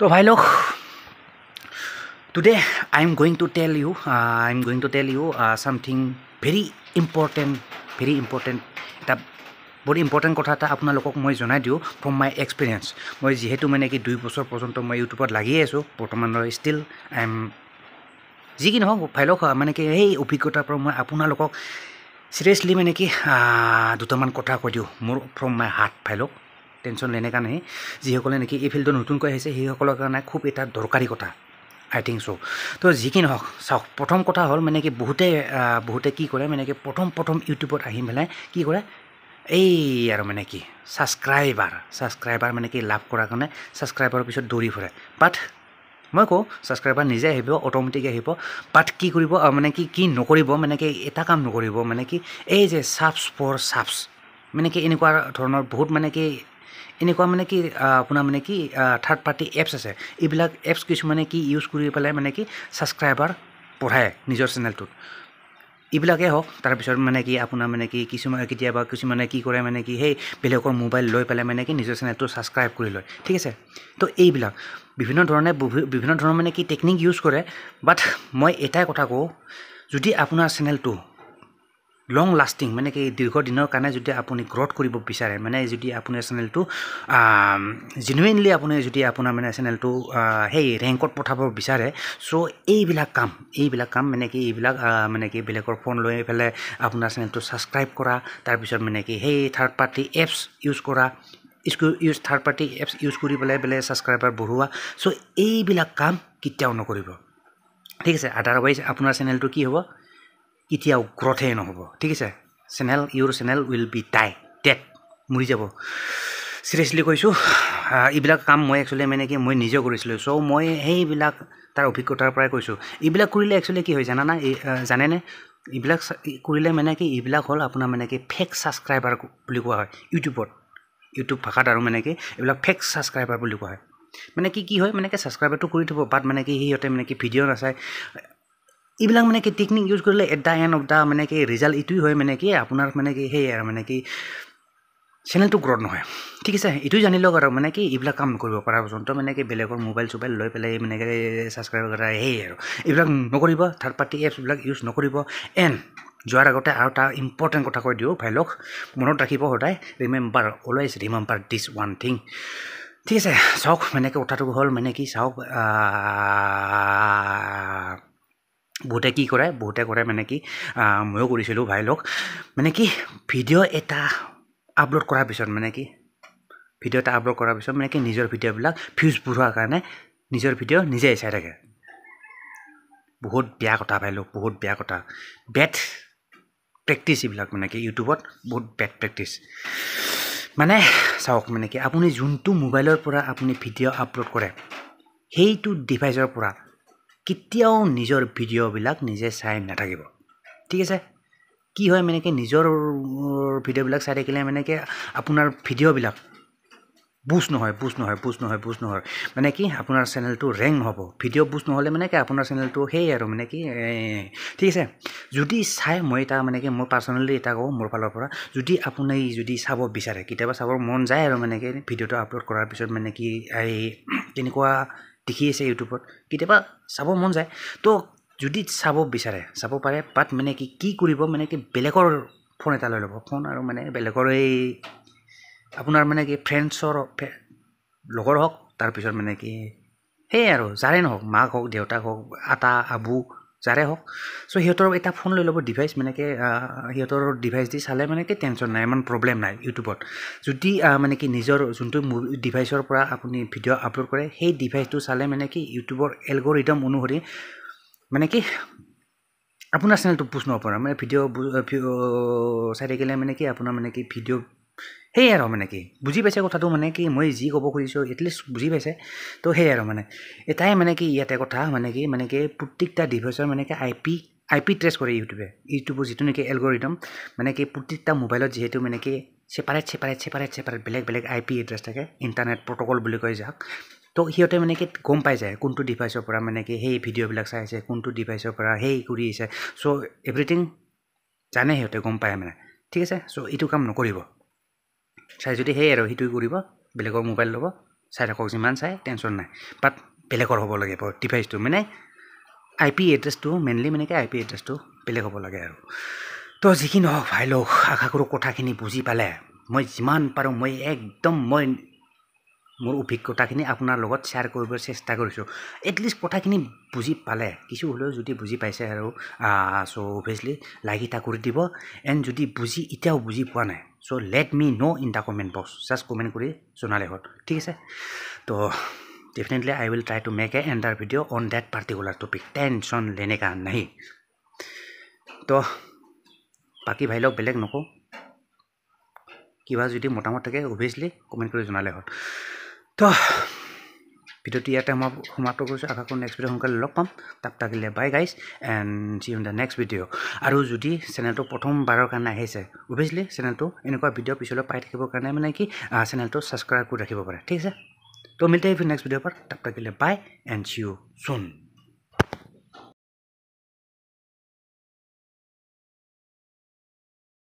So, hi, look. Today I'm going to tell you something very important. এটা বহুত important কথা এটা আপোনালোকক মই জনাই দিওঁ ফ্ৰম মাই এক্সপিৰিয়েঞ্চ মই যিহেতু মানে কি 2 বছৰ পৰ্যন্ত মই ইউটিউবত লাগিয়ে আছোঁ বৰ্তমানৰ ষ্টিল আই এম যি কি নহওক ফাইলক মানে কি এই অভিজ্ঞতাৰ পৰা মই আপোনালোকক চিৰিয়াছলি মানে কি দুটামান কথা কৈ দিওঁ মোৰ ফ্ৰম মাই হাৰ্ট ফাইলক টেনশ্যন লেনে কাৰণে যিসকলে নেকি এই ফিল্ডত নতুনকৈ আহিছে সেইসকলৰ কাৰণে খুব এটা দৰকাৰী কথা I think so. তো যি কি নহওক চাওক প্ৰথম কথা হ'ল মানে কি বহুতে কি কৰে মানে কি প্ৰথম ইউটিউবত আহি পেলাই কি কৰে এই আৰু মানে কি ছাবস্ক্ৰাইবাৰ মানে কি লাভ কৰাৰ কাৰণে ছাবস্ক্ৰাইবাৰৰ পিছত দৌৰি ফুৰে বাট মই কওঁ ছাবস্ক্ৰাইবাৰ নিজে আহিব অট'মেটিক আহিব বাট কি কৰিব মানে কি নকৰিব মানে কি এটা কাম নকৰিব মানে কি এই যে ছাবছ মানে কি এনেকুৱা ধৰণৰ বহুত মানে কি এনেকুৱা মানে কি আপোনাৰ মানে কি থাৰ্ড পাৰ্টি এপছ আছে এইবিলাক এপছ কিছুমানে কি ইউজ কৰি পেলাই মানে কি ছাবস্ক্ৰাইবাৰ পঢ়ায় নিজৰ চেনেলটোত এইবিলাকে হওক তাৰপিছত মানে কি আপোনাৰ মানে কি কিছুমানে কি কৰে মানে কি সেই বেলেগৰ মোবাইল লৈ পেলাই মানে কি নিজৰ চেনেলটো ছাবস্ক্ৰাইব কৰি লয় ঠিক আছে তো এইবিলাক বিভিন্ন ধৰণৰ মানে কি টেকনিক ইউজ কৰে বাট মই এটাই কথা কওঁ যদি আপোনাৰ চেনেলটো লং লাষ্টিং মানে কি দীৰ্ঘদিনৰ কাৰণে যদি আপুনি গ্ৰথ কৰিব বিচাৰে মানে যদি আপোনাৰ চেনেলটো জেনুইনলি আপুনি যদি আপোনাৰ মানে চেনেলটো সেই ৰেংকত পঠাব বিচাৰে চ' এইবিলাক কাম মানে কি এইবিলাক মানে কি বেলেগৰ ফোন লৈ পেলাই আপোনাৰ চেনেলটো ছাবস্ক্ৰাইব কৰা তাৰপিছত মানে কি সেই থাৰ্ড পাৰ্টি এপছ ইউজ কৰা থাৰ্ড পাৰ্টি এপছ ইউজ কৰি পেলাই ছাবস্ক্ৰাইবাৰ বঢ়োৱা চ' এইবিলাক কাম কেতিয়াও নকৰিব ঠিক আছে আদাৰৱাইজ আপোনাৰ চেনেলটো কি হ'ব কেতিয়াও গ্ৰথে নহ'ব ঠিক আছে ইউৰ চেনেল উইল বি ডেড মৰি যাব চিৰিয়াছলি কৈছোঁ এইবিলাক কাম মই একচুৱেলি মানে কি মই নিজে কৰিছিলোঁ চ' মই সেইবিলাক তাৰ অভিজ্ঞতাৰ পৰাই কৈছোঁ এইবিলাক কৰিলে একচুৱেলি কি হয় জানেনে এইবিলাক কৰিলে মানে কি এইবিলাক হ'ল আপোনাৰ মানে কি ফেক ছাবস্ক্ৰাইবাৰ বুলি কোৱা হয় ইউটিউব ভাষাত আৰু মানে কি এইবিলাক ফেক ছাবস্ক্ৰাইবাৰ বুলি কোৱা হয় মানে কি হয় মানে কি ছাবস্ক্ৰাইবাৰটো কৰি থ'ব বাট মানে কি সিহঁতে মানে কি ভিডিঅ' নাচায় এইবিলাক মানে কি টেকনিক ইউজ কৰিলে at the and of the মানে কি ৰিজাল্ট এইটোৱে হয় মানে কি আপোনাৰ মানে কি সেই আৰু মানে কি চেনেলটো গ্ৰথ নহয় ঠিক আছে এইটোৱে জানি লওক আৰু মানে কি এইবিলাক কাম নকৰিব পৰা পৰ্যন্ত মানে কি বেলেগৰ মোবাইল লৈ পেলাই মানে কি ছাবস্ক্ৰাইব কৰা সেই আৰু এইবিলাক নকৰিব থাৰ্ড পাৰ্টি এপছবিলাক ইউজ নকৰিব এণ্ড যোৱাৰ আগতে আৰু এটা ইম্পৰ্টেণ্ট কথা কৈ দিওঁ ভাইলক মনত ৰাখিব সদায় অলৱেজ ৰিমেম্বাৰ দিছ ওৱান থিং ঠিক আছে চাওক মানে কি কথাটো হ'ল মানে কি চাওক বহুতে কৰে মানে কি ময়ো কৰিছিলোঁ ভাইলক মানে কি ভিডিঅ' এটা আপলোড কৰাৰ পিছত মানে কি নিজৰ ভিডিঅ'বিলাক ভিউজ বঢ়োৱাৰ কাৰণে নিজৰ ভিডিঅ' নিজে চাই থাকে বহুত বেয়া কথা ভাইলক বহুত বেয়া কথা বেড প্ৰেক্টিছ এইবিলাক মানে কি ইউটিউবত বহুত বেড প্ৰেক্টিছ মানে চাওক মানে কি আপুনি যোনটো মোবাইলৰ পৰা আপুনি ভিডিঅ' আপলোড কৰে সেইটো ডিভাইচৰ পৰা কেতিয়াও নিজৰ ভিডিঅ'বিলাক নিজে চাই নাথাকিব ঠিক আছে কি হয় মানে কি নিজৰ ভিডিঅ'বিলাক চাই থাকিলে মানে কি আপোনাৰ ভিডিঅ'বিলাক বুষ্ট নহয় মানে কি আপোনাৰ চেনেলটো ৰেংক নহ'ব ভিডিঅ' বুষ্ট নহ'লে মানে কি আপোনাৰ চেনেলটো সেই আৰু মানে কি ঠিক আছে যদি চাই মই এটা মানে কি মই পাৰ্চনেলি এটা কওঁ মোৰ ফালৰ পৰা আপুনি যদি চাব বিচাৰে কেতিয়াবা চাবৰ মন যায় আৰু মানে কি ভিডিঅ'টো আপলোড কৰাৰ পিছত মানে কি এই তেনেকুৱা দেখি আছে ইউটিউবত কেতিয়াবা চাব মন যায় তো যদি চাব বিচাৰে চাব পাৰে বাট মানে কি কৰিব মানে কি বেলেগৰ ফোন এটা লৈ ল'ব ফোন আৰু মানে বেলেগৰ এই আপোনাৰ মানে কি ফ্ৰেণ্ডছৰ লগৰ হওক তাৰপিছত মানে কি সেই আৰু যাৰে নহওক মাক হওক দেউতাক হওক আটা আবু যাৰে হওক চ' সিহঁতৰ এটা ফোন লৈ ল'ব ডিভাইচ মানে কি সিহঁতৰ ডিভাইচ দি চালে মানে কি টেনশ্যন নাই ইমান প্ৰব্লেম নাই ইউটিউবত যদি মানে কি নিজৰ যোনটো ডিভাইচৰ পৰা আপুনি ভিডিঅ' আপলোড কৰে সেই ডিভাইচটো চালে মানে কি ইউটিউবৰ এলগৰিদম অনুসৰি মানে কি আপোনাৰ চেনেলটো বুষ্ট নহ'ব মানে ভিডিঅ' চাই থাকিলে মানে কি আপোনাৰ মানে কি ভিডিঅ' সেই আৰু মানে কি বুজি পাইছে কথাটো মানে কি মই যি ক'ব খুজিছোঁ এটলিষ্ট বুজি পাইছে তো সেই আৰু মানে এটাই মানে কি ইয়াতে কথা মানে কি প্ৰত্যেকটা ডিভাইচৰ মানে কি আই পি ট্ৰেছ কৰে ইউটিউবৰ যিটো নেকি এলগৰিদম মানে কি প্ৰত্যেকটা মোবাইলত যিহেতু মানে কি ছেপাৰেট বেলেগ আই পি এড্ৰেছ থাকে ইণ্টাৰনেট প্ৰট'কল বুলি কয় যাক তো সিহঁতে মানে কি গম পাই যায় কোনটো ডিভাইচৰ পৰা মানে কি সেই ভিডিঅ'বিলাক চাই আছে কোনটো ডিভাইচৰ পৰা সেই কৰি আছে চ' এভৰিথিং জানে সিহঁতে গম পায় মানে ঠিক আছে চ' এইটো কাম নকৰিব চাই যদি সেই আৰু সেইটোৱে কৰিব বেলেগৰ মোবাইল ল'ব চাই থাকক যিমান চাই টেনশ্যন নাই বাট বেলেগৰ হ'ব লাগে ডিভাইচটো মানে IP এড্ৰেছটো মেইনলি মানে কি IP এড্ৰেছটো বেলেগ হ'ব লাগে আৰু তো যিকি নহওক ভাই লোক আশা কৰোঁ কথাখিনি বুজি পালে মই যিমান পাৰোঁ মই একদম মই মোৰ অভিজ্ঞতাখিনি আপোনাৰ লগত শ্বেয়াৰ কৰিবলৈ চেষ্টা কৰিছোঁ এটলিষ্ট কথাখিনি বুজি পালে কিছু হ'লেও যদি বুজি পাইছে আৰু চ' অভিয়াছলি লাইক এটা কৰি দিব এণ্ড যদি এতিয়াও বুজি পোৱা নাই so' let me know' in the comment box just comment কৰি জনালে হ'ল ঠিক আছে তো definitely I will try to make a entire video on that particular topic tension लेने का नहीं तो बाकी भाई लोग बेलेग नको किबा যদি মতামত থাকে অবভিয়াসলি কমেন্ট কৰি জনালে হ'ল তো ভিডিওটি ইয়াতে মই সমাপ্ত কৰিছোঁ আশা কৰোঁ নেক্সট ভিডিও সোনকালে লগ পাম তাক তাকিলে bye guys and see in the next video' আৰু যদি চেনেলটো প্ৰথমবাৰৰ কাৰণে আহিছে অবভিয়াসলি চেনেলটো এনেকুৱা ভিডিঅ' পিছলৈ পাই থাকিবৰ কাৰণে মানে কি চেনেলটো ছাবস্ক্ৰাইব কৰি ৰাখিব পাৰে ঠিক আছে तो मिलते हैं फिर नेक्स्ट वीडियो पर तब तक के लिए bye and see you soon